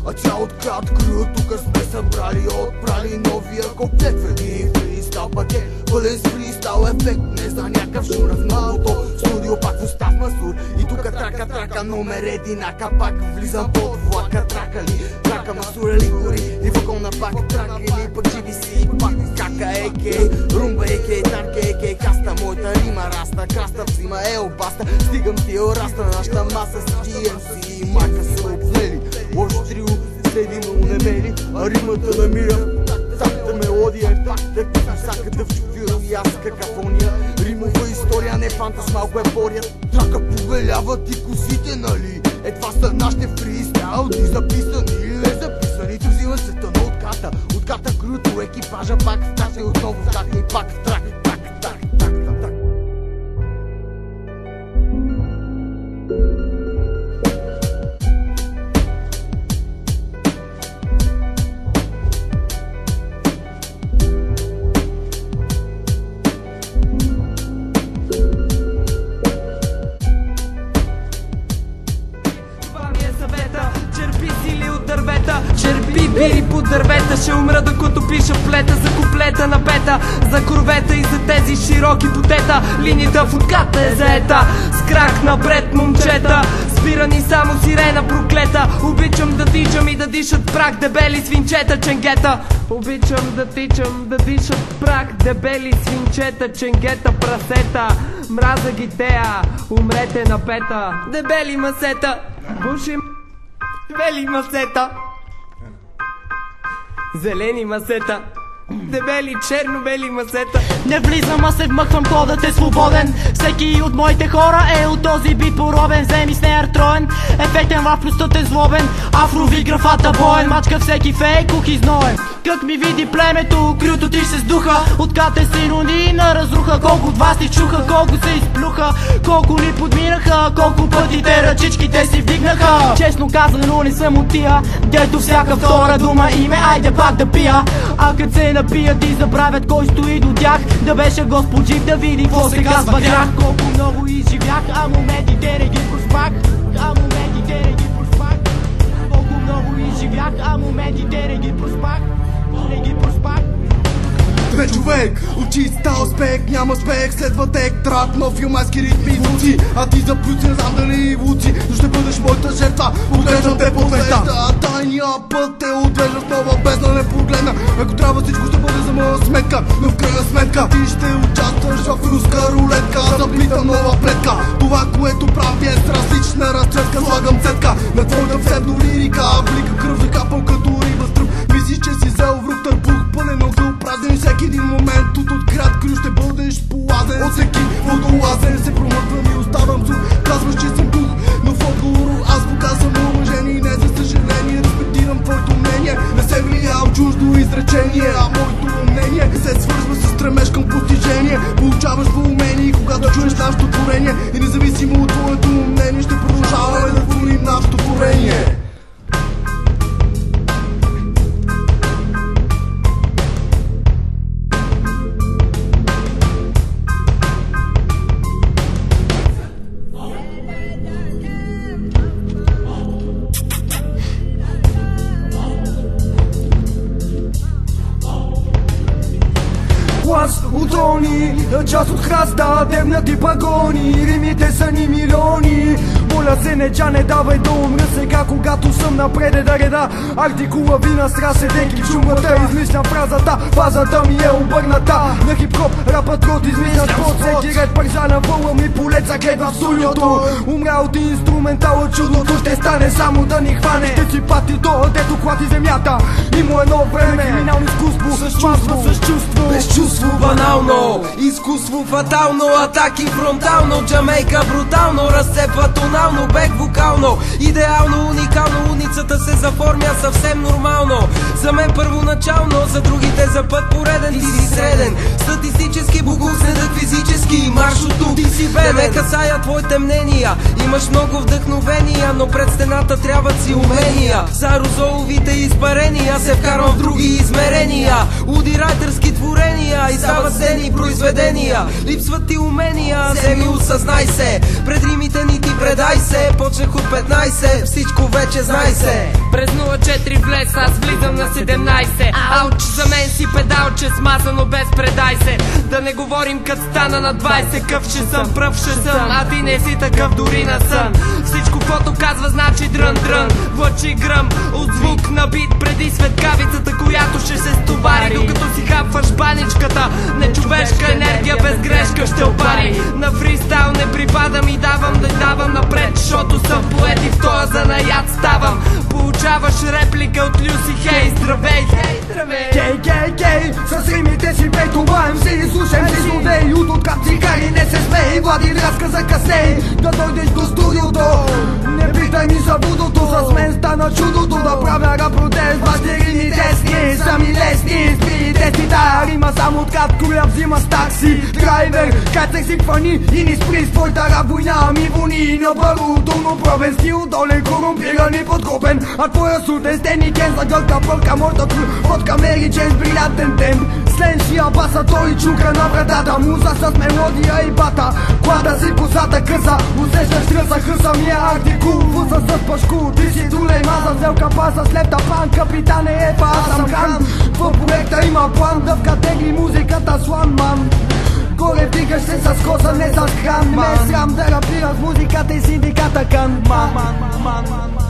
А цялото крат кръв тука сме събрали, отправили новия комплект. Преди фристайл пакет, пълен с фристайл ефект. Не за някакъв шур в малото студио, пак в устав масур. И тука трака номер единака, пак влизам под влака. Трака ли, трака масура ли гори и вокална пак трака или пък GBC, пак кака еке, румба еке, танка еке, каста, моята рима раста, краста взима баста. Стигам ти раста, нашата маса с GMC, майка се обзели. Лошо трио, следи ме унемели, а римата намира такта мелодия е такта, като всякъде в чувиро и аз какафония. Римова история, не фантас, малко е борят. Трака повеляват и косите, нали? Това са нашите фристайл, ти записани или не записани. Ти взимат се тъна от ката круто, екипажа пак в трак и отново в трак и пак в трак. Черпи бири под дървета, ще умра докато пиша плета за куплета на пета, за корвета и за тези широки потета. Линията в отката е заета, с крак напред момчета, спирани само сирена проклета. Обичам да тичам и да дишат прах дебели свинчета ченгета. Обичам да тичам, да дишат прах дебели свинчета ченгета прасета. Мраза ги тея, умрете на пета. Дебели масета, бушим дебели масета, зелени масета, дебели, черно-бели масета. Не влизам, а се вмъквам, кодът е свободен. Всеки от моите хора е от този бит поробен. Вземи с нея троен, ефектен в плюстът е злобен. Афрови графата боен, мачка всеки фейк, кух и зноен. Как ми види племето, крюто ти се сдуха. Откате синони на разруха. Колко от вас ни чуха, колко се изплюха, колко ни подминаха, колко пъти те ръчичките си вдигнаха. Честно казано не съм от тия, дето всяка втора дума име, айде пак да пия. А като се напият и забравят кой стои до тях, да беше Господ жив да види какво се казва грях. Колко много изживях, а моментите не ги проспах. А моментите не ги проспах. Колко много изживях, а моментите не ги проспах. Не ги проспах. Бе човек, учи стал спек, няма спек, следва тек, трак, нов юмайски ритми и звуци. А ти за плюс не знам дали вуци, но ще бъдеш моята жертва, отглеждам те по света. Тайния път те отвежда в нова бездна, не погледна. Ако трябва всичко ще бъде за моя сметка, но в крайна сметка ти ще участваш в руска рулетка. Заплитам нова плетка, това което правя е с различна разцветка. Слагам цетка на твоята псевдолирика, блика кръв закапал като риба с тръп. Мислиш, че си взел в рук търбух, пълен огъл празен. Всеки един момент от град крю ще бъдеш полазен. От всеки водолазен се промъквам и оставам сух. Казваш, че съм дух, но в отговор аз показвам уважение и не за съжаление. Респектирам твоето мнение, не се влия от чуждо изречение. А моето мнение се свързва с стремеж към постижение. Получаваш умение, когато чуеш нашето творение. И независимо от твоето мнение ще продължаваме да творим нашето творение. Глас от они, част от храста, дебнати пагони, римите са ни милиони. Моля се, неча не давай да умра сега, когато съм напред да реда. Артикула вина страх, седейки в чумбата, измислям фразата, фазата ми е обърната. На хип-хоп, рапът род, измислям под всеки ред, парзана вълна ми полеца, гледва в студиото. Умря от инструментала, чудото ще стане само да ни хване. Ще си пати то, дето клати земята. Има едно време, криминално изкуство, с чувство, без чувство банално, изкуство фатално, атаки фронтално, Джамейка брутално, разцепва тонално, бек вокално, идеално, уникално, уницата се заформя съвсем нормално. За мен първоначално, за другите за път пореден, ти си среден, статистически богоследък физически, марш от тук, си бе, не касая твоите мнения. Имаш много вдъхновения, но пред стената трябват си умения. За аерозоловите изпарения се вкарвам в други измерения. Луди райтерски творения, издават сцени произведения. Липсват ти умения, вземи осъзнай се. Пред римите ни ти предай се. Почнах от 15, всичко вече знай се. През 04 влез, аз влизам на 17. Ауч, за мен си педалче, смазано без предай се. Да не говорим кът стана на 20. Къв ще съм, пръв ще съм, а ти не си такъв дори на сън. Всичко, което казва, значи дрън-дрън. Влъчи гръм от звук на бит преди светкавицата, която ще се стовари. Докато си хапваш баничката, нечовешка енергия без грешка ще опари. На фристайл не припадам и давам да давам напред, защото съм поет и в този занаят ставам. Получаваш реплика от Люси Хей. Здравей, хей, здравей. Кей, с римите си бей, това MC, слушам си злодей. От откат цигари не се смей, Влади разказа късней. Да дойдеш до студиото, не питай ми за будото. С мен стана чудото, да правя рап протест. Вашите рими десни, сами лесни. Спирите си тая рима, само откат коля взима с такси. Драйвер, кацах си хвани и ни спри с твоята рап война. Ми вони на баруто, но правен стил, долен корумпиран и подкопен. А твоя сутен стени кен за гълка пълка, моята от камери чен с брилянтен темп. Слен шия баса, той чука на вратата. Муза с мелодия и бата, клада си косата къса. Усещаш тръса, хъса ми е артикул. Вуса с пашку, ти си дулей маза. Взелка паса с лепта пан, капитан е епа, аз съм хан. В проекта има план, дъвка тегли музиката слан ман. Горе вдигаш се с коса, не с кран. Не е срам да рапира с музиката и синдиката кан. Ман.